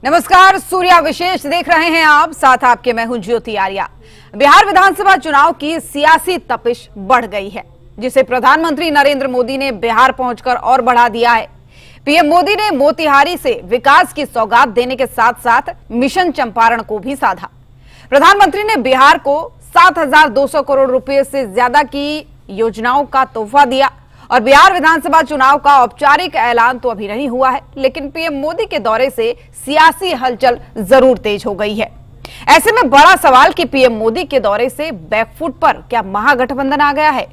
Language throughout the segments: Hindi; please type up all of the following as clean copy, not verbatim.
नमस्कार, सूर्या विशेष देख रहे हैं आप, साथ आपके मैं हूं ज्योति आर्या। बिहार विधानसभा चुनाव की सियासी तपिश बढ़ गई है, जिसे प्रधानमंत्री नरेंद्र मोदी ने बिहार पहुंचकर और बढ़ा दिया है। पीएम मोदी ने मोतिहारी से विकास की सौगात देने के साथ साथ मिशन चंपारण को भी साधा। प्रधानमंत्री ने बिहार को 7,200 करोड़ रुपए से ज्यादा की योजनाओं का तोहफा दिया और बिहार विधानसभा चुनाव का औपचारिक ऐलान तो अभी नहीं हुआ है, लेकिन पीएम मोदी के दौरे से सियासी हलचल जरूर तेज हो गई है। ऐसे में बड़ा सवाल कि पीएम मोदी के दौरे से बैकफुट पर क्या महागठबंधन आ गया है?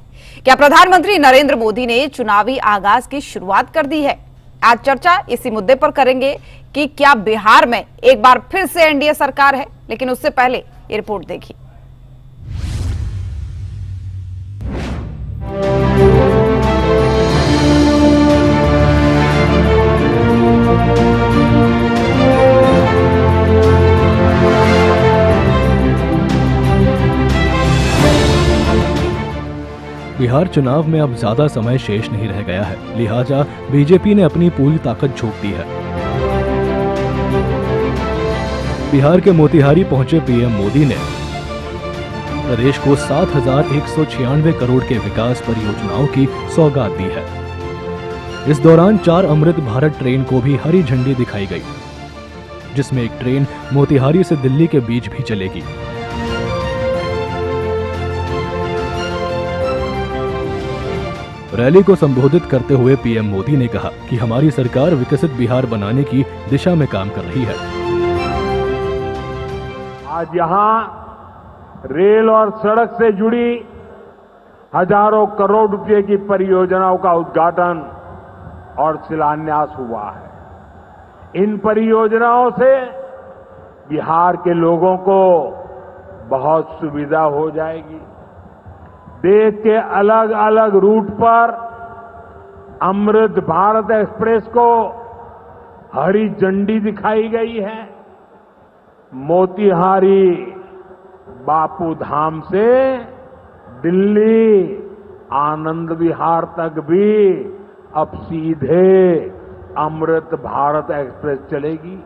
क्या प्रधानमंत्री नरेंद्र मोदी ने चुनावी आगाज की शुरुआत कर दी है? आज चर्चा इसी मुद्दे पर करेंगे कि क्या बिहार में एक बार फिर से एनडीए सरकार है। लेकिन उससे पहले ये रिपोर्ट देखिए। बिहार चुनाव में अब ज्यादा समय शेष नहीं रह गया है, लिहाजा बीजेपी ने अपनी पूरी ताकत झोंक दी है। बिहार के मोतिहारी पहुंचे पीएम मोदी ने प्रदेश को 7,196 करोड़ के विकास परियोजनाओं की सौगात दी है। इस दौरान 4 अमृत भारत ट्रेन को भी हरी झंडी दिखाई गई, जिसमें एक ट्रेन मोतिहारी से दिल्ली के बीच भी चलेगी। रैली को संबोधित करते हुए पीएम मोदी ने कहा कि हमारी सरकार विकसित बिहार बनाने की दिशा में काम कर रही है। आज यहाँ रेल और सड़क से जुड़ी हजारों करोड़ रुपए की परियोजनाओं का उद्घाटन और शिलान्यास हुआ है। इन परियोजनाओं से बिहार के लोगों को बहुत सुविधा हो जाएगी। देश के अलग अलग रूट पर अमृत भारत एक्सप्रेस को हरी झंडी दिखाई गई है। मोतिहारी बापू धाम से दिल्ली आनंद विहार तक भी अब सीधे अमृत भारत एक्सप्रेस चलेगी।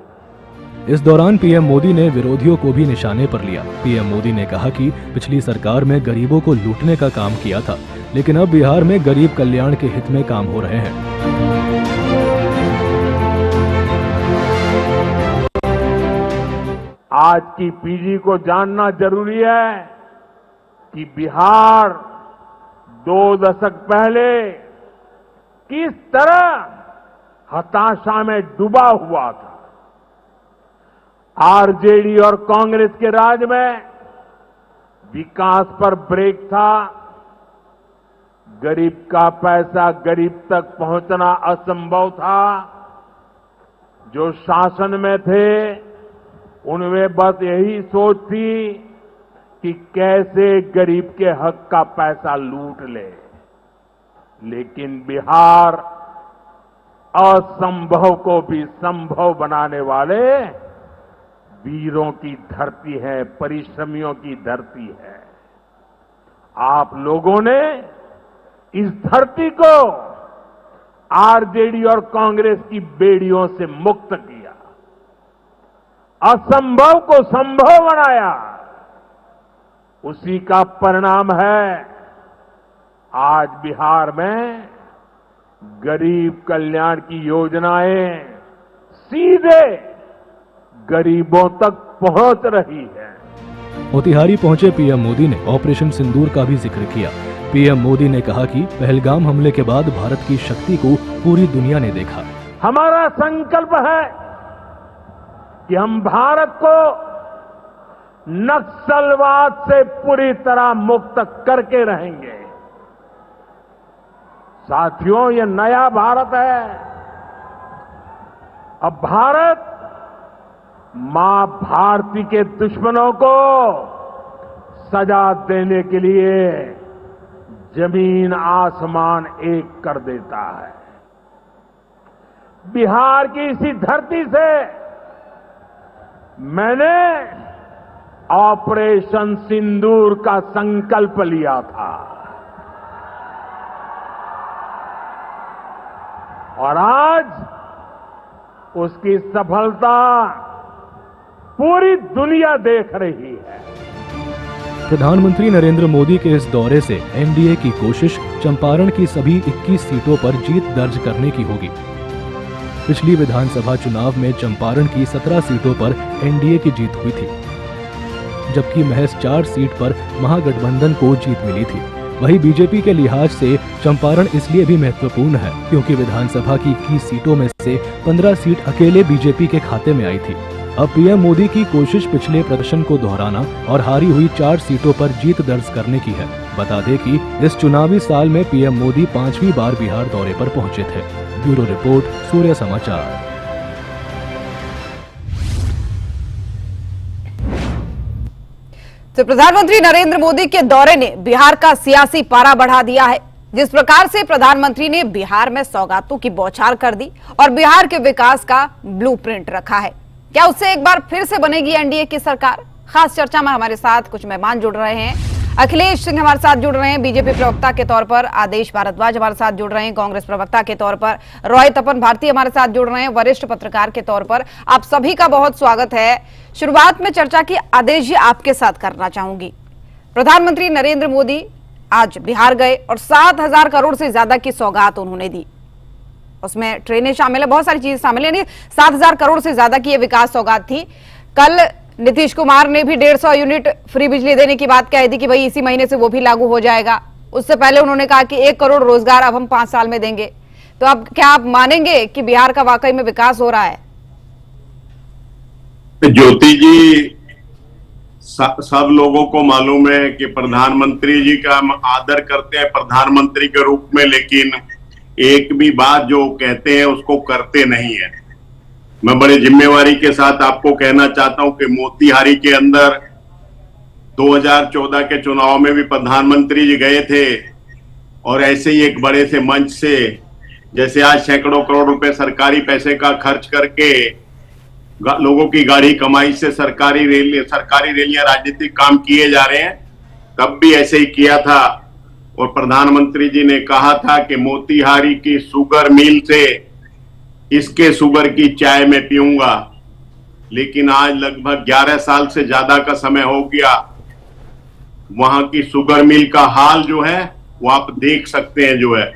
इस दौरान पीएम मोदी ने विरोधियों को भी निशाने पर लिया। पीएम मोदी ने कहा कि पिछली सरकार में गरीबों को लूटने का काम किया था, लेकिन अब बिहार में गरीब कल्याण के हित में काम हो रहे हैं। आज की पीढ़ी को जानना जरूरी है कि बिहार 2 दशक पहले किस तरह हताशा में डूबा हुआ था। आरजेडी और कांग्रेस के राज में विकास पर ब्रेक था। गरीब का पैसा गरीब तक पहुंचना असंभव था। जो शासन में थे उनमें बस यही सोच थी कि कैसे गरीब के हक का पैसा लूट ले। लेकिन बिहार असंभव को भी संभव बनाने वाले वीरों की धरती है, परिश्रमियों की धरती है। आप लोगों ने इस धरती को आरजेडी और कांग्रेस की बेड़ियों से मुक्त किया, असंभव को संभव बनाया। उसी का परिणाम है आज बिहार में गरीब कल्याण की योजनाएं सीधे गरीबों तक पहुंच रही है। मोतिहारी पहुंचे पीएम मोदी ने ऑपरेशन सिंदूर का भी जिक्र किया। पीएम मोदी ने कहा कि पहलगाम हमले के बाद भारत की शक्ति को पूरी दुनिया ने देखा। हमारा संकल्प है कि हम भारत को नक्सलवाद से पूरी तरह मुक्त करके रहेंगे। साथियों, ये नया भारत है। अब भारत मां भारती के दुश्मनों को सजा देने के लिए जमीन आसमान एक कर देता है। बिहार की इसी धरती से मैंने ऑपरेशन सिंदूर का संकल्प लिया था और आज उसकी सफलता पूरी दुनिया देख रही है। प्रधानमंत्री नरेंद्र मोदी के इस दौरे से एनडीए की कोशिश चंपारण की सभी 21 सीटों पर जीत दर्ज करने की होगी। पिछली विधानसभा चुनाव में चंपारण की 17 सीटों पर एनडीए की जीत हुई थी, जबकि महज 4 सीट पर महागठबंधन को जीत मिली थी। वहीं बीजेपी के लिहाज से चंपारण इसलिए भी महत्वपूर्ण है क्योंकि विधानसभा की 21 सीटों में से 15 सीट अकेले बीजेपी के खाते में आई थी। अब पीएम मोदी की कोशिश पिछले प्रदर्शन को दोहराना और हारी हुई 4 सीटों पर जीत दर्ज करने की है। बता दें कि इस चुनावी साल में पीएम मोदी 5वीं बार बिहार दौरे पर पहुंचे थे। ब्यूरो रिपोर्ट, सूर्य समाचार। तो प्रधानमंत्री नरेंद्र मोदी के दौरे ने बिहार का सियासी पारा बढ़ा दिया है। जिस प्रकार से प्रधानमंत्री ने बिहार में सौगातों की बौछार कर दी और बिहार के विकास का ब्लूप्रिंट रखा है, क्या उससे एक बार फिर से बनेगी एनडीए की सरकार? खास चर्चा में हमारे साथ कुछ मेहमान जुड़ रहे हैं। अखिलेश सिंह हमारे साथ जुड़ रहे हैं, बीजेपी प्रवक्ता के तौर पर आदेश भारद्वाज हमारे साथ जुड़ रहे हैं, कांग्रेस प्रवक्ता के तौर पर रॉय तपन भारती हमारे साथ जुड़ रहे हैं, वरिष्ठ पत्रकार के तौर पर आप सभी का बहुत स्वागत है। शुरुआत में चर्चा की आदेश जी आपके साथ करना चाहूंगी। प्रधानमंत्री नरेंद्र मोदी आज बिहार गए और 7,000 करोड़ से ज्यादा की सौगात उन्होंने दी। उसमें ट्रेनें शामिल है, बहुत सारी चीजें शामिल है, 7,000 करोड़ से ज्यादा की यह विकास सौगात थी। कल नीतीश कुमार ने भी 150 यूनिट फ्री बिजली देने की बात कही थी कि भाई इसी महीने से वो भी लागू हो जाएगा। उससे पहले उन्होंने कहा कि 1 करोड़ रोजगार अब हम 5 साल में देंगे। तो अब क्या आप मानेंगे कि बिहार का वाकई में विकास हो रहा है? ज्योति जी, सब लोगों को मालूम है कि प्रधानमंत्री जी का हम आदर करते हैं प्रधानमंत्री के रूप में, लेकिन एक भी बात जो कहते हैं उसको करते नहीं है। मैं बड़े जिम्मेवारी के साथ आपको कहना चाहता हूं कि मोतिहारी के अंदर 2014 के चुनाव में भी प्रधानमंत्री जी गए थे और ऐसे ही एक बड़े से मंच से, जैसे आज सैकड़ों करोड़ रुपए सरकारी पैसे का खर्च करके लोगों की गाढ़ी कमाई से सरकारी रैलियां राजनीतिक काम किए जा रहे हैं, तब भी ऐसे ही किया था। और प्रधानमंत्री जी ने कहा था कि मोतिहारी की शुगर मिल से इसके शुगर की चाय में पीऊंगा। लेकिन आज लगभग 11 साल से ज्यादा का समय हो गया, वहां की शुगर मिल का हाल जो है वो आप देख सकते हैं। जो है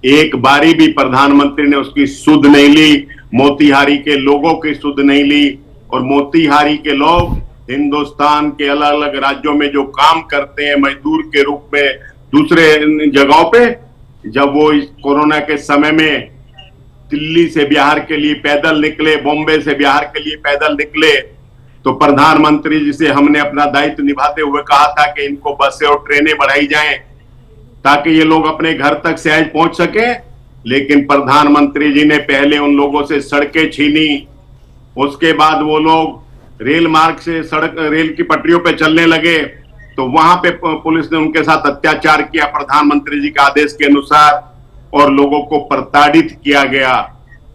एक बारी भी प्रधानमंत्री ने उसकी सुध नहीं ली, मोतिहारी के लोगों की सुध नहीं ली। और मोतिहारी के लोग हिंदुस्तान के अलग अलग राज्यों में जो काम करते हैं मजदूर के रूप में दूसरे जगहों पे, जब वो इस कोरोना के समय में दिल्ली से बिहार के लिए पैदल निकले, बॉम्बे से बिहार के लिए पैदल निकले, तो प्रधानमंत्री जी से हमने अपना दायित्व निभाते हुए कहा था कि इनको बसें और ट्रेनें बढ़ाई जाएं ताकि ये लोग अपने घर तक सहज पहुंच सके। लेकिन प्रधानमंत्री जी ने पहले उन लोगों से सड़कें छीनी, उसके बाद वो लोग रेल मार्ग से रेल की पटरियों पे चलने लगे, तो वहां पे पुलिस ने उनके साथ अत्याचार किया प्रधानमंत्री जी के आदेश के अनुसार, और लोगों को प्रताड़ित किया गया।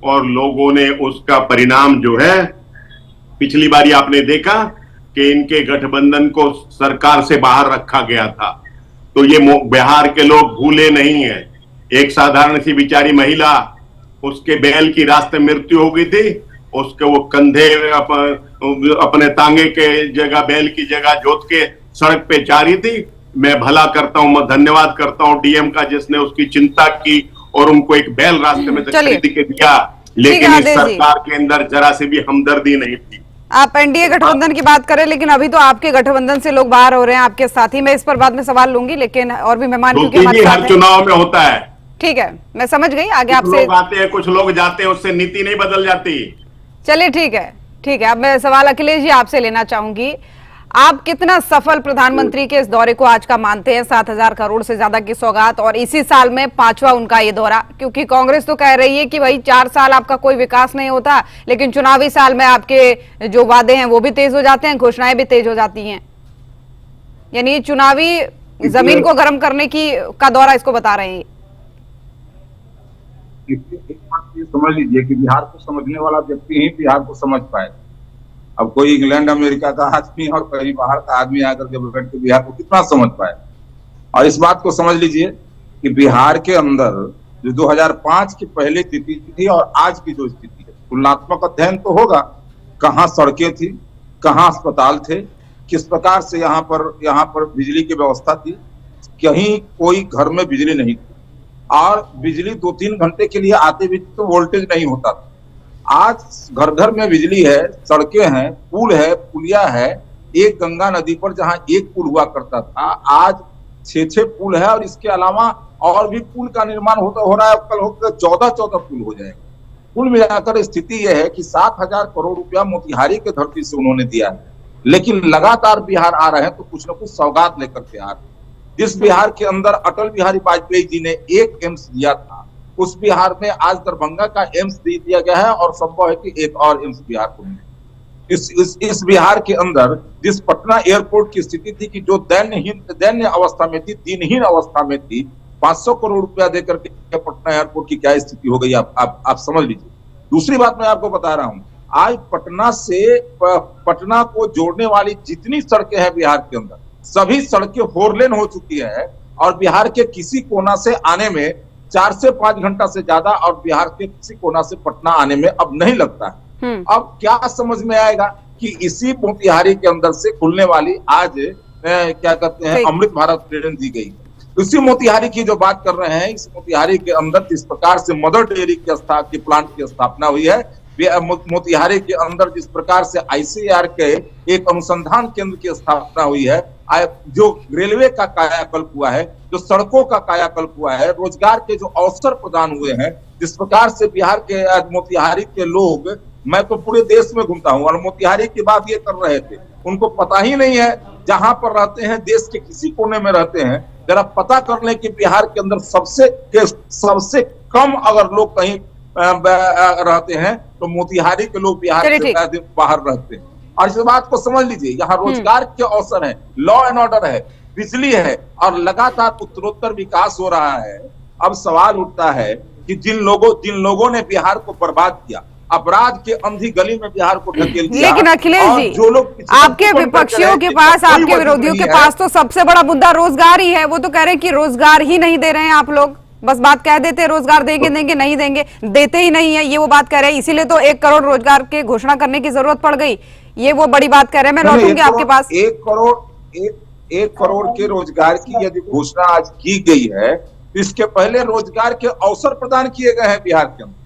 और लोगों ने उसका परिणाम जो है, पिछली बारी आपने देखा कि इनके गठबंधन को सरकार से बाहर रखा गया था। तो ये बिहार के लोग भूले नहीं है। एक साधारण सी बेचारी महिला, उसके बैल की रास्ते मृत्यु हो गई थी, उसके वो कंधे अपने तांगे के जगह बैल की जगह जोत के सड़क पे जा रही थी। मैं भला करता हूं, मैं धन्यवाद करता हूं डीएम का जिसने उसकी चिंता की और उनको एक बैल रास्ते में खरीद के दिया। लेकिन इस सरकार के अंदर जरा से भी हमदर्दी नहीं थी। आप एनडीए गठबंधन की बात करें, लेकिन अभी तो आपके गठबंधन से लोग बाहर हो रहे हैं, आपके साथी। मैं इस पर बाद में सवाल लूंगी, लेकिन और भी मेहमान क्योंकि हमारे साथ हर चुनाव में होता है। ठीक है, मैं समझ गई। आगे आपसे लोग आते हैं, कुछ लोग जाते हैं, उससे नीति नहीं बदल जाती। चलिए ठीक है, ठीक है। अब मैं सवाल अखिलेश जी आपसे लेना चाहूंगी। आप कितना सफल प्रधानमंत्री के इस दौरे को आज का मानते हैं? 7,000 करोड़ से ज्यादा की सौगात और इसी साल में 5वां उनका ये दौरा, क्योंकि कांग्रेस तो कह रही है कि भाई 4 साल आपका कोई विकास नहीं होता, लेकिन चुनावी साल में आपके जो वादे हैं वो भी तेज हो जाते हैं, घोषणाएं भी तेज हो जाती हैं। यानी चुनावी जमीन को गर्म करने का दौरा इसको बता रहे हैं। एक बात ये समझ लीजिए कि बिहार को समझने वाला व्यक्ति ही बिहार को समझ पाए। अब कोई इंग्लैंड अमेरिका का आदमी और कहीं बाहर का आदमी आकर के बैठ के बिहार को कितना समझ पाए। और इस बात को समझ लीजिए कि बिहार के अंदर जो 2005 की पहले स्थिति थी और आज की जो स्थिति है, तुलनात्मक अध्ययन तो होगा। कहाँ सड़कें थी, कहाँ अस्पताल थे, किस प्रकार से यहाँ पर बिजली की व्यवस्था थी। कहीं कोई घर में बिजली नहीं थी और बिजली 2-3 घंटे के लिए आते भी तो वोल्टेज नहीं होता था। आज घर घर में बिजली है, सड़कें हैं, पुल है, पुलिया है। एक गंगा नदी पर जहां एक पुल हुआ करता था, आज 6 पुल है और इसके अलावा और भी पुल का निर्माण हो रहा है। कल होकर 14 पुल हो जाएगा। कुल मिलाकर स्थिति यह है कि 7,000 करोड़ रुपया मोतिहारी के धरती से उन्होंने दिया है, लेकिन लगातार बिहार आ रहे हैं तो कुछ न कुछ सौगात लेकर के आ रहे हैं। जिस बिहार के अंदर अटल बिहारी वाजपेयी जी ने एक एम्स दिया था, उस बिहार में आज दरभंगा का एम्स दे दिया गया है और संभव है कि एक और एम्स बिहार को मिले। इस बिहार के अंदर जिस पटना एयरपोर्ट की स्थिति थी कि जो दैन्य अवस्था में थी, दिनहीन अवस्था में थी, 500 करोड़ रुपया देकर के पटना एयरपोर्ट की क्या स्थिति हो गई आप समझ लीजिए। दूसरी बात मैं आपको बता रहा हूं, आज पटना से पटना को जोड़ने वाली जितनी सड़कें हैं बिहार के अंदर, सभी सड़कें 4 लेन हो चुकी है और बिहार के किसी कोना से आने में 4 से 5 घंटा से ज्यादा और बिहार के किसी कोना से पटना आने में अब नहीं लगता है। अब क्या समझ में आएगा कि इसी मोतिहारी के अंदर से खुलने वाली आज क्या कहते हैं अमृत भारत ट्रेन दी गई। इसी मोतिहारी की जो बात कर रहे हैं, इस मोतिहारी के अंदर जिस प्रकार से मदर डेयरी की प्लांट की स्थापना हुई है, मोतिहारी के अंदर जिस प्रकार से ICAR के एक अनुसंधान केंद्र की स्थापना हुई है, जो रेलवे का कायाकल्प हुआ है, जो सड़कों का कायाकल्प हुआ है, रोजगार के जो अवसर प्रदान हुए हैं, जिस प्रकार से बिहार के मोतिहारी के लोग, मैं तो पूरे देश में घूमता हूं और मोतिहारी की बात ये कर रहे थे, उनको पता ही नहीं है, जहां पर रहते हैं देश के किसी कोने में रहते हैं, जरा पता कर लें कि बिहार के अंदर सबसे कम अगर लोग कहीं रहते हैं तो मोतिहारी के लोग बिहार से बाहर रहते हैं। और इस बात को समझ लीजिए, यहाँ रोजगार के अवसर है, लॉ एंड ऑर्डर है, बिजली है और लगातार उत्तरोत्तर विकास हो रहा है। अब सवाल उठता है कि जिन लोगों ने बिहार को बर्बाद किया, अपराध के अंधी गली में बिहार को ढकेल दिया, लेकिन अखिलेश जी, जो लोग आपके विपक्षियों के पास, आपके विरोधियों के पास तो सबसे बड़ा मुद्दा रोजगार ही है। वो तो कह रहे हैं कि रोजगार ही नहीं दे रहे हैं आप लोग, बस बात कह देते हैं रोजगार देंगे नहीं देंगे, देते ही नहीं है, ये वो बात कह रहे हैं। इसीलिए तो 1 करोड़ रोजगार के घोषणा करने की जरूरत पड़ गई, ये वो बड़ी बात कह रहे हैं। मैं लौटूंगी आपके पास। 1 करोड़ के रोजगार की यदि घोषणा आज की गई है, इसके पहले रोजगार के अवसर प्रदान किए गए हैं बिहार के अंदर।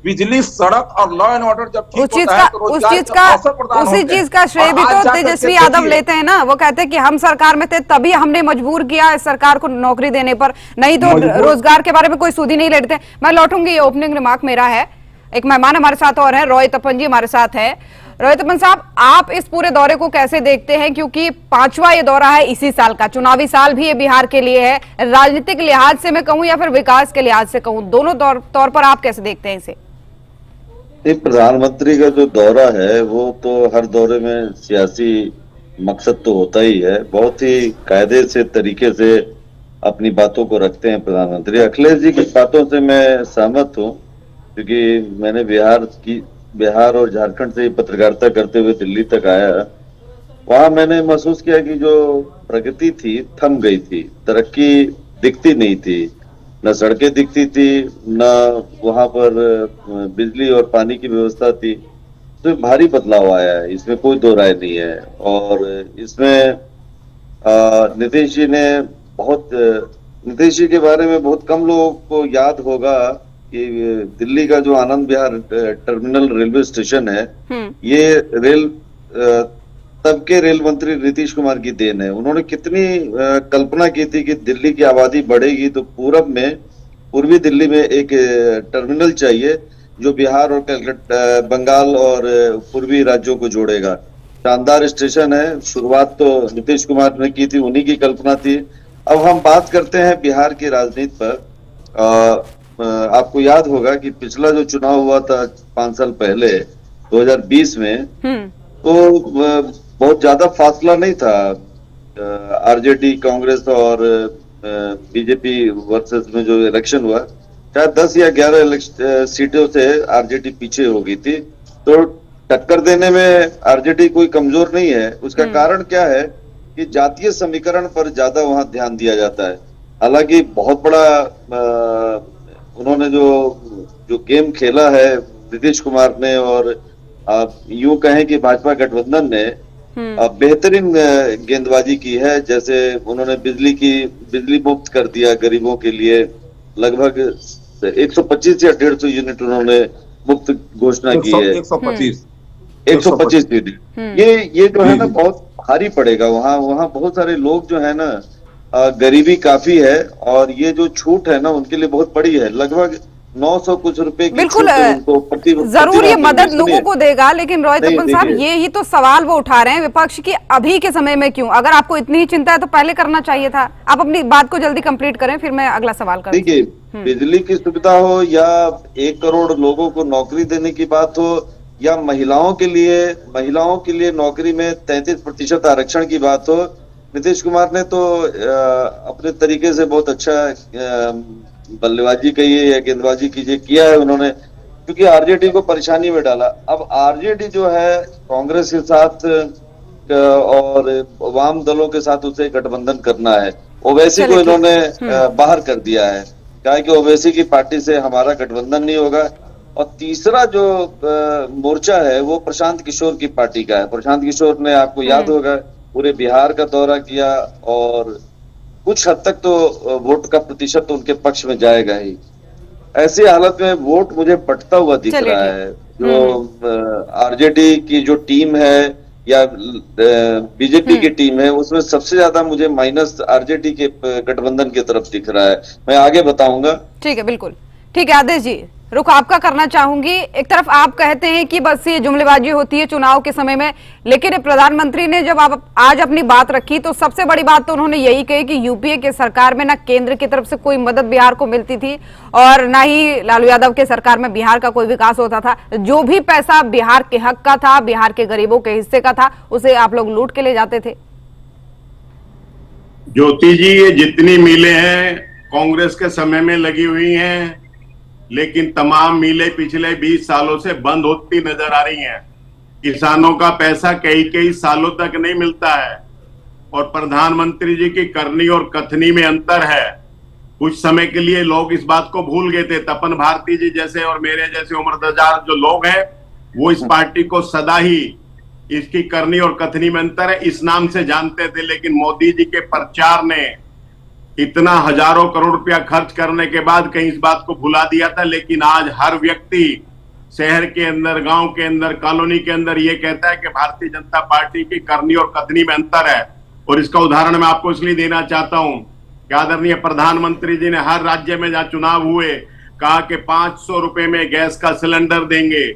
बिजली, सड़क और लॉ एंड ऑर्डर जब ठीक होता है तो रोजगार के अवसर प्रदान होते हैं। उसी चीज का श्रेय भी तो तेजस्वी यादव लेते हैं ना। वो कहते हैं कि हम सरकार में थे तभी हमने मजबूर किया इस सरकार को नौकरी देने पर, नहीं तो रोजगार के बारे में कोई सूदी नहीं लेते। मैं लौटूंगी, ये ओपनिंग रिमार्क मेरा है। एक मेहमान हमारे साथ और है, रॉय तपन जी हमारे साथ है। रॉय तपन साहब, आप इस पूरे दौरे को कैसे देखते हैं, क्योंकि 5वां ये दौरा है इसी साल का, चुनावी साल भी ये बिहार के लिए है, राजनीतिक लिहाज से मैं कहूं या फिर विकास के लिहाज से कहूं, दोनों तौर पर आप कैसे देखते हैं इसे? प्रधानमंत्री का जो दौरा है वो तो हर दौरे में सियासी मकसद तो होता ही है, बहुत ही कायदे से तरीके से अपनी बातों को रखते हैं प्रधानमंत्री। अखिलेश जी की बातों से मैं सहमत हूँ, क्योंकि मैंने बिहार और झारखंड से पत्रकारिता करते हुए दिल्ली तक आया। वहां मैंने महसूस किया कि जो प्रगति थी थम गई थी, तरक्की दिखती नहीं थी, न सड़कें दिखती थी, न वहां पर बिजली और पानी की व्यवस्था थी। तो भारी बदलाव आया है, इसमें कोई दो राय नहीं है। और इसमें नीतीश जी के बारे में बहुत कम लोगों को याद होगा कि दिल्ली का जो Anand Vihar terminal railway station है, ये तब के रेल मंत्री नीतीश कुमार की देन है। उन्होंने कितनी कल्पना की थी कि दिल्ली की आबादी बढ़ेगी तो पूर्वी दिल्ली में एक टर्मिनल चाहिए जो बिहार और बंगाल और पूर्वी राज्यों को जोड़ेगा। शानदार स्टेशन है, शुरुआत तो नीतीश कुमार ने की थी, उन्हीं की कल्पना थी। अब हम बात करते हैं बिहार की राजनीति पर। आपको याद होगा कि पिछला जो चुनाव हुआ था 5 साल पहले 2020 में, तो बहुत ज्यादा फासला नहीं था आरजेडी, कांग्रेस और बीजेपी वर्सेस में जो इलेक्शन हुआ, शायद 10 या 11 सीटों से आरजेडी पीछे हो गई थी। तो टक्कर देने में आरजेडी कोई कमजोर नहीं है। उसका कारण क्या है कि जातीय समीकरण पर ज्यादा वहां ध्यान दिया जाता है। हालांकि बहुत बड़ा उन्होंने जो गेम खेला है नीतीश कुमार ने और आप यूं कहें कि भाजपा गठबंधन ने बेहतरीन गेंदबाजी की है। जैसे उन्होंने बिजली मुफ्त कर दिया गरीबों के लिए, लगभग 125 या 150 यूनिट उन्होंने मुफ्त घोषणा की है। 125 यूनिट। ये जो है ना बहुत भारी पड़ेगा। वहाँ बहुत सारे लोग जो है ना, गरीबी काफी है और ये जो छूट है ना उनके लिए बहुत बड़ी है। लगभग 900 कुछ रुपए की बिल्कुल उनको जरूर ये मदद लोगों को देगा, लेकिन रोहित तपन साहब यही तो सवाल वो उठा रहे हैं विपक्ष की, अभी के समय में क्यों? अगर आपको इतनी ही चिंता है तो पहले करना चाहिए था। आप अपनी बात को जल्दी कंप्लीट करें, फिर मैं अगला सवाल करूं। देखिए, बिजली की सुविधा हो या 1 करोड़ लोगों को नौकरी देने की बात हो या महिलाओं के लिए नौकरी में 33% आरक्षण की बात हो, नीतीश कुमार ने तो अपने तरीके से बहुत अच्छा बल्लेबाजी कहिए या गेंदबाजी कीजिए किया है उन्होंने, क्योंकि आरजेडी को परेशानी में डाला। अब आरजेडी जो है कांग्रेस के साथ और वाम दलों के साथ उसे गठबंधन करना है। ओवैसी को इन्होंने बाहर कर दिया है, कहा कि ओवैसी की पार्टी से हमारा गठबंधन नहीं होगा। और तीसरा जो मोर्चा है वो प्रशांत किशोर की पार्टी का है। प्रशांत किशोर ने, आपको याद होगा, पूरे बिहार का दौरा किया और कुछ हद तक तो वोट का प्रतिशत तो उनके पक्ष में जाएगा ही। ऐसी हालत में वोट मुझे बढ़ता हुआ दिख रहा है। जो आरजेडी की जो टीम है या बीजेपी की टीम है, उसमें सबसे ज्यादा मुझे माइनस आरजेडी के गठबंधन की तरफ दिख रहा है। मैं आगे बताऊंगा। ठीक है, बिल्कुल ठीक है। आदेश जी, रुख आपका करना चाहूंगी। एक तरफ आप कहते हैं कि बस ये जुमलेबाजी होती है चुनाव के समय में, लेकिन प्रधानमंत्री ने जब आज अपनी बात रखी तो सबसे बड़ी बात तो उन्होंने यही कही कि यूपीए के सरकार में ना केंद्र की तरफ से कोई मदद बिहार को मिलती थी और ना ही लालू यादव के सरकार में बिहार का कोई विकास होता था। जो भी पैसा बिहार के हक का था, बिहार के गरीबों के हिस्से का था, उसे आप लोग लूट के ले जाते थे। ज्योति जी, ये जितनी मिलें हैं कांग्रेस के समय में लगी हुई हैं, लेकिन तमाम मिलें पिछले 20 सालों से बंद होती नजर आ रही हैं। किसानों का पैसा कई सालों तक नहीं मिलता है और प्रधानमंत्री जी की करनी और कथनी में अंतर है। कुछ समय के लिए लोग इस बात को भूल गए थे। तपन भारती जी जैसे और मेरे जैसे उम्रदराज जो लोग हैं, वो इस पार्टी को सदा ही इसकी करनी और कथनी में अंतर है इस नाम से जानते थे। लेकिन मोदी जी के प्रचार ने इतना हजारों करोड़ रुपया खर्च करने के बाद कहीं इस बात को भुला दिया था। लेकिन आज हर व्यक्ति शहर के अंदर, गांव के अंदर, कॉलोनी के अंदर ये कहता है कि भारतीय जनता पार्टी की करनी और कथनी में अंतर है। और इसका उदाहरण मैं आपको इसलिए देना चाहता हूं कि आदरणीय प्रधानमंत्री जी ने हर राज्य में जहां चुनाव हुए कहा कि 500 रुपए में गैस का सिलेंडर देंगे,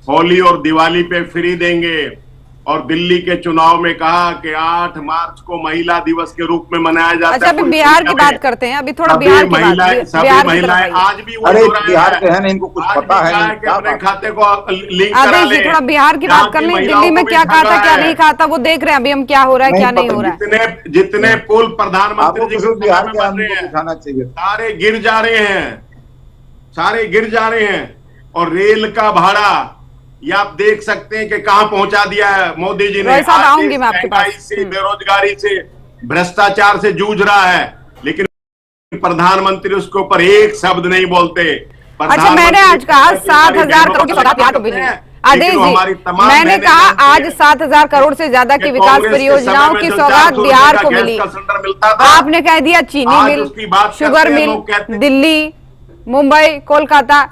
होली और दिवाली पे फ्री देंगे। और दिल्ली के चुनाव में कहा कि 8 मार्च को महिला दिवस के रूप में मनाया जाता है। अच्छा, अभी बिहार की बात करते हैं। अभी थोड़ा बिहार की बात, सभी महिलाएं आज भी अरे बिहार के हैं, इनको कुछ पता है कि अपने खाते को लिंक करा लें। थोड़ा बिहार की बात कर लें। दिल्ली में क्या कहा था, क्या नहीं कहा था, वो देख रहे हैं अभी हम क्या हो रहा है, क्या नहीं हो रहा है। जितने पुल प्रधानमंत्री जी को बिहार के उठाना चाहिए, सारे गिर जा रहे हैं, सारे गिर जा रहे हैं। और रेल का भाड़ा ये आप देख सकते हैं कि कहां पहुंचा दिया है मोदी जी ने। आऊंगी मैं आपके पास। से, बेरोजगारी से, भ्रष्टाचार से जूझ रहा है, लेकिन प्रधानमंत्री उसके ऊपर एक शब्द नहीं बोलते। अच्छा, मैंने आज कहा 7,000 करोड़ की सौगात बिहार को मिली है। आदेश जी, मैंने कहा आज 7,000 करोड़ से ज्यादा की विकास परियोजनाओं की सौगात बिहार को मिली। आपने कह दिया चीनी मिल, शुगर मिल, दिल्ली, मुंबई, कोलकाता।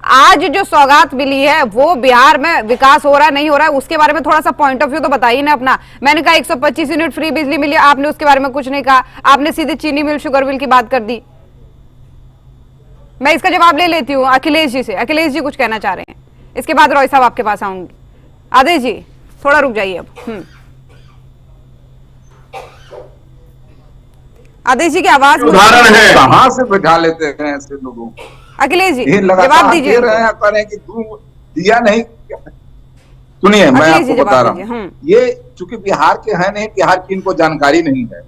आज जो सौगात मिली है वो बिहार में विकास हो रहा है, नहीं हो रहा है, उसके बारे में थोड़ा सा पॉइंट ऑफ व्यू तो बताइए ना अपना। मैंने कहा 125 यूनिट फ्री बिजली मिली, आपने उसके बारे में कुछ नहीं कहा। आपने सीधे चीनी मिल, शुगर मिल की बात कर दी। मैं इसका जवाब ले लेती हूँ अखिलेश जी से। अखिलेश जी कुछ कहना चाह रहे हैं, इसके बाद रॉय साहब आपके पास आऊंगी। आदेश जी थोड़ा रुक जाइए अब। आदेश जी की आवाज उदाहरण है, कहां से बैठा लेते हैं ऐसे लोगों को। अखिलेश जी जवाब दीजिए। कि दिया नहीं, सुनिए मैं आपको बता रहा हूँ। ये चूंकि बिहार के हैं नहीं, बिहार की इनको जानकारी नहीं है।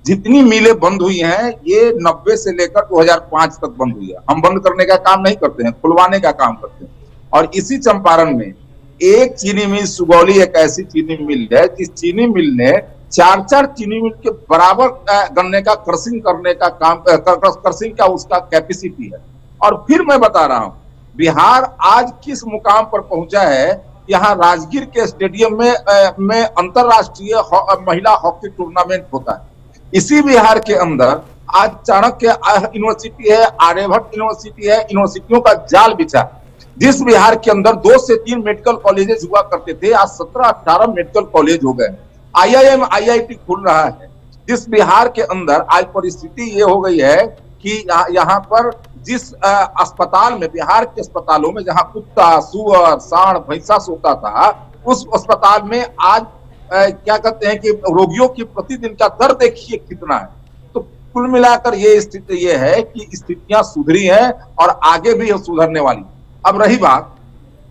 जितनी मिलें बंद हुई हैं ये 90 से लेकर 2005 तक बंद हुई है। हम बंद करने का काम नहीं करते हैं, खुलवाने का काम करते हैं। और इसी चंपारण में एक चीनी मिल, सुगौली एक ऐसी चीनी मिल है जिस चीनी मिल ने 4 चीनी मिल के बराबर गन्ने का क्रशिंग करने का काम, क्रशिंग का उसका कैपेसिटी है। और फिर मैं बता रहा हूं बिहार आज किस मुकाम पर पहुंचा है यहाँ राजगीर के स्टेडियम में अंतरराष्ट्रीय महिला हॉकी टूर्नामेंट होता है। इसी बिहार के अंदर आज चाणक्य यूनिवर्सिटी है, आर्यभट्ट यूनिवर्सिटी है, यूनिवर्सिटियों का जाल बिछा। जिस बिहार के अंदर 2 से 3 मेडिकल कॉलेजेस हुआ करते थे, आज 17-18 मेडिकल कॉलेज हो गए। IIM IIT खुल रहा है। जिस बिहार के अंदर आज परिस्थिति ये हो गई है कि यहाँ पर जिस अस्पताल में, बिहार के अस्पतालों में जहां कुत्ता, सुअर, सांड, भैंसा सोता था, उस अस्पताल में आज क्या कहते हैं कि रोगियों की प्रतिदिन का दर देखिए कितना है। तो कुल मिलाकर ये स्थिति ये है कि स्थितियां सुधरी हैं और आगे भी सुधरने वाली। अब रही बात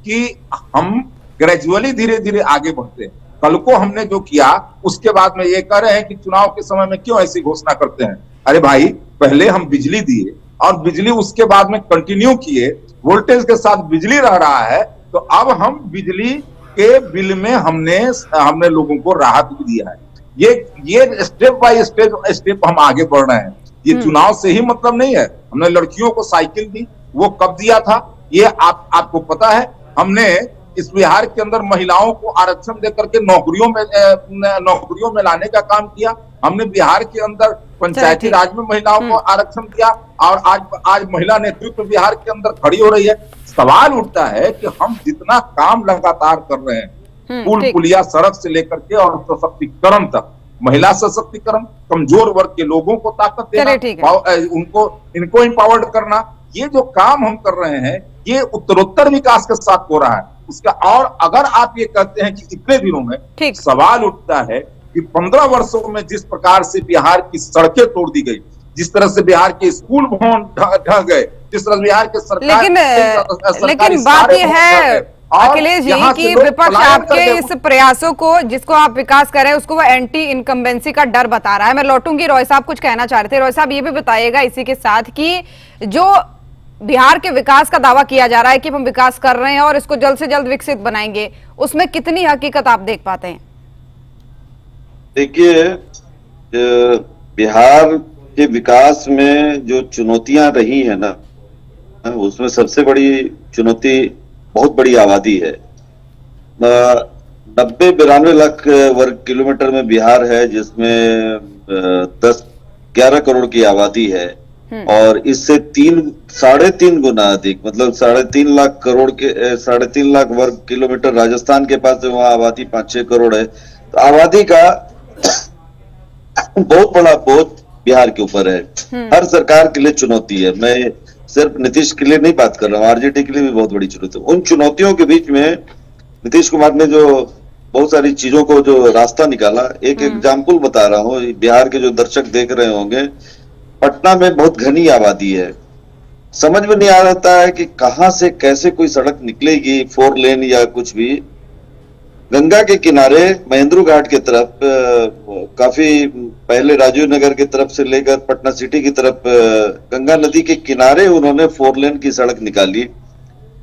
कि हम ग्रेजुअली धीरे धीरे आगे बढ़ते हैं। कल को हमने जो किया उसके बाद में ये कह रहे हैं कि चुनाव के समय में क्यों ऐसी घोषणा करते हैं। अरे भाई, पहले हम बिजली दिए और बिजली उसके बाद में कंटिन्यू किए, वोल्टेज के साथ बिजली रह रहा है, तो अब हम बिजली के बिल में हमने लोगों को राहत भी दिया है। ये स्टेप बाय स्टेप हम आगे बढ़ रहे हैं। ये चुनाव से ही मतलब नहीं है। हमने लड़कियों को साइकिल दी, वो कब दिया था ये आपको पता है। हमने इस बिहार के अंदर महिलाओं को आरक्षण देकर के नौकरियों में लाने का काम किया। हमने बिहार के अंदर पंचायती राज में महिलाओं को आरक्षण दिया और आज महिला नेतृत्व बिहार के अंदर खड़ी हो रही है। सवाल उठता है कि हम जितना काम लगातार कर रहे हैं, पुल पुलिया, सड़क से लेकर के और सशक्तिकरण तक, महिला सशक्तिकरण, कमजोर वर्ग के लोगों को ताकत देना, इनको एम्पावर्ड करना, ये जो काम हम कर रहे हैं ये उत्तरोत्तर विकास के साथ हो रहा है उसका। और अगर आप ये कहते हैं कि इतने दिनों में, सवाल उठता है कि 15 वर्षों में जिस प्रकार से बिहार की सड़कें तोड़ दी गई, जिस तरह से बिहार के स्कूल भवन ढह गए, जिस तरह बिहार के सरकार लेकिन बात यह है अखिलेश जी कि विपक्ष आपके इस प्रयासों को, जिसको आप विकास कर रहे हैं, उसको वो एंटी इनकम्बेंसी का डर बता रहा है। मैं लौटूंगी, रॉय साहब कुछ कहना चाह रहे थे। रॉय साहब, ये भी बताइएगा इसी के साथ कि जो बिहार के विकास का दावा किया जा रहा है कि हम विकास कर रहे हैं और इसको जल्द से जल्द विकसित बनाएंगे, उसमें कितनी हकीकत आप देख पाते हैं? देखिए, बिहार के विकास में जो चुनौतियां रही है ना, उसमें सबसे बड़ी चुनौती बहुत बड़ी आबादी है। 90-92 लाख वर्ग किलोमीटर में बिहार है, जिसमें 10-11 करोड़ की आबादी है और इससे 3-3.5 गुना अधिक, मतलब 3.5 लाख वर्ग किलोमीटर राजस्थान के पास है, वहां आबादी 5-6 करोड़ है। तो आबादी का बहुत बड़ा बोझ बिहार के ऊपर है। हर सरकार के लिए चुनौती है। मैं सिर्फ नीतीश के लिए नहीं बात कर रहा हूँ, आरजेडी के लिए भी बहुत बड़ी चुनौती है। उन चुनौतियों के बीच में नीतीश कुमार ने जो बहुत सारी चीजों को जो रास्ता निकाला, एक एग्जाम्पल बता रहा हूँ। बिहार के जो दर्शक देख रहे होंगे, पटना में बहुत घनी आबादी है। समझ में नहीं आ रहा है कि कहां से कैसे कोई सड़क निकलेगी, 4 लेन या कुछ भी। गंगा के किनारे महेंद्रू घाट की तरफ, काफी पहले राजीव नगर की तरफ से लेकर पटना सिटी की तरफ, गंगा नदी के किनारे उन्होंने 4 लेन की सड़क निकाली।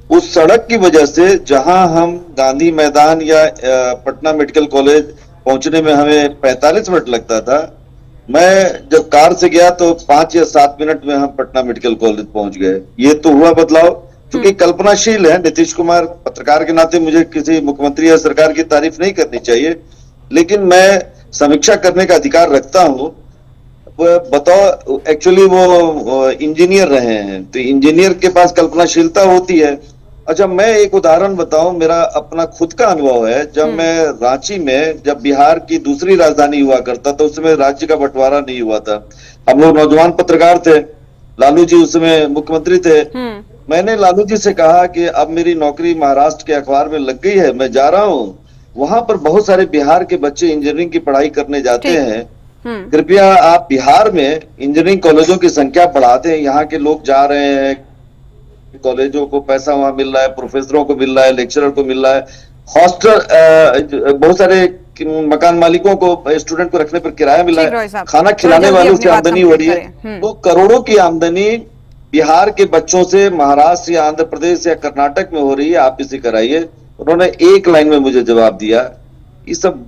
उस सड़क की वजह से जहां हम गांधी मैदान या पटना मेडिकल कॉलेज पहुंचने में हमें 45 मिनट लगता था, मैं जब कार से गया तो 5 या 7 मिनट में हम पटना मेडिकल कॉलेज पहुंच गए। ये तो हुआ बदलाव, क्योंकि कल्पनाशील है। नीतीश कुमार, पत्रकार के नाते मुझे किसी मुख्यमंत्री या सरकार की तारीफ नहीं करनी चाहिए, लेकिन मैं समीक्षा करने का अधिकार रखता हूं। बताओ, एक्चुअली वो इंजीनियर रहे हैं, तो इंजीनियर के पास कल्पनाशीलता होती है। अच्छा, मैं एक उदाहरण बताऊं, मेरा अपना खुद का अनुभव है। जब मैं रांची में, जब बिहार की दूसरी राजधानी हुआ करता था, उस समय राज्य का बंटवारा नहीं हुआ था। हम लोग नौजवान पत्रकार थे, लालू जी उस समय मुख्यमंत्री थे। मैंने लालू जी से कहा कि अब मेरी नौकरी महाराष्ट्र के अखबार में लग गई है, मैं जा रहा हूँ, वहां पर बहुत सारे बिहार के बच्चे इंजीनियरिंग की पढ़ाई करने जाते हैं, कृपया आप बिहार में इंजीनियरिंग कॉलेजों की संख्या बढ़ा दें। यहाँ के लोग जा रहे हैं, कॉलेजों को पैसा वहां मिल रहा है, प्रोफेसरों को मिल रहा है, लेक्चरर को मिल रहा है, हॉस्टल, बहुत सारे मकान मालिकों को, स्टूडेंट को रखने पर किराया मिल रहा है, खाना खिलाने वालों की आमदनी हो रही है। तो करोड़ों की आमदनी बिहार के बच्चों से महाराष्ट्र या आंध्र प्रदेश या कर्नाटक में हो रही है, आप इसे कराइए। उन्होंने एक लाइन में मुझे जवाब दिया, ये सब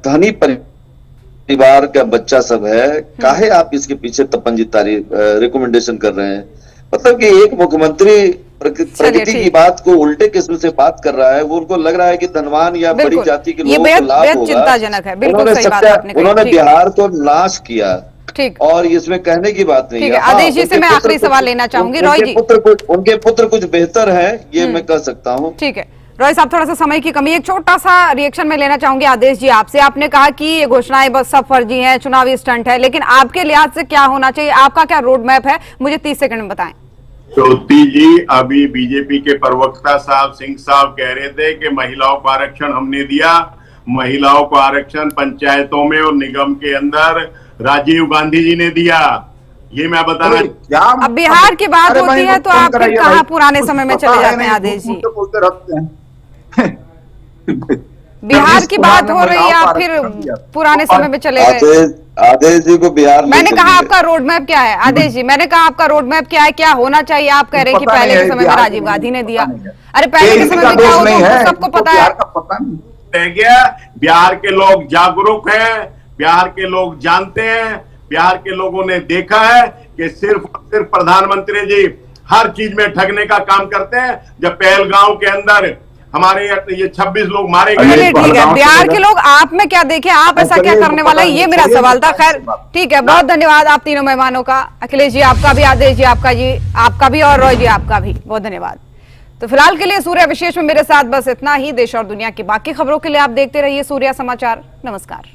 धनी परिवार का बच्चा सब है, काहे आप इसके पीछे तपंजी तारीफ रिकमेंडेशन कर रहे हैं। मतलब कि एक मुख्यमंत्री प्रगति की बात को उल्टे किस्म से बात कर रहा है। वो उनको लग रहा है कि धनवान या बड़ी जाति के लोगों को लाभ होगा। चिंताजनक है। बिल्कुल सही बात आपने कही। उन्होंने बिहार को नाश किया। ठीक, और इसमें कहने की बात नहीं है। आदेश जी से मैं आखिरी सवाल लेना चाहूंगी। रॉय जी, उनके पुत्र कुछ बेहतर है, ये मैं कह सकता हूँ। ठीक है रॉय साहब, थोड़ा सा समय की कमी, एक छोटा सा रिएक्शन में लेना चाहूंगी आदेश जी आपसे। आपने कहा कि ये घोषणाएं बस सब फर्जी हैं, चुनावी स्टंट है, लेकिन आपके लिहाज से क्या होना चाहिए? आपका क्या रोड मैप है, मुझे 30 सेकंड में बताएं। ज्योति जी, अभी बीजेपी के प्रवक्ता साहब सिंह साहब कह रहे थे कि महिलाओं को आरक्षण हमने दिया। महिलाओं को आरक्षण पंचायतों में और निगम के अंदर राजीव गांधी जी ने दिया। ये मैं बताना। अब बिहार की बात होती है तो आप फिर कहाँ पुराने समय में चले जाते हैं आदेश जी? बोलते रहते हैं। बिहार की बात हो रही है, आप फिर पुराने समय में चले गए। आदेश जी को बिहार, मैंने कहा आपका रोड मैप क्या है आदेश जी? मैंने कहा आपका रोड मैप क्या है, क्या होना चाहिए? आप कह रहे हैं कि पहले के समय में राजीव गांधी ने दिया। अरे पहले के समय में क्या होता है सबको पता है। बिहार के लोग जागरूक हैं, बिहार के लोग जानते हैं, बिहार के लोगों ने देखा है कि सिर्फ प्रधानमंत्री जी हर चीज में ठगने का काम करते हैं। जब पहलगांव के अंदर हमारे ये 26 लोग मारे गए। ठीक है, बिहार के लोग आप में क्या देखें, आप ऐसा क्या करने वाला है, ये मेरा सवाल था। खैर ठीक है, बहुत धन्यवाद आप तीनों मेहमानों का। अखिलेश जी आपका भी, आदेश जी आपका भी, और रॉय जी आपका भी बहुत धन्यवाद। तो फिलहाल के लिए सूर्या विशेष में मेरे साथ बस इतना ही। देश और दुनिया की बाकी खबरों के लिए आप देखते रहिए सूर्या समाचार। नमस्कार।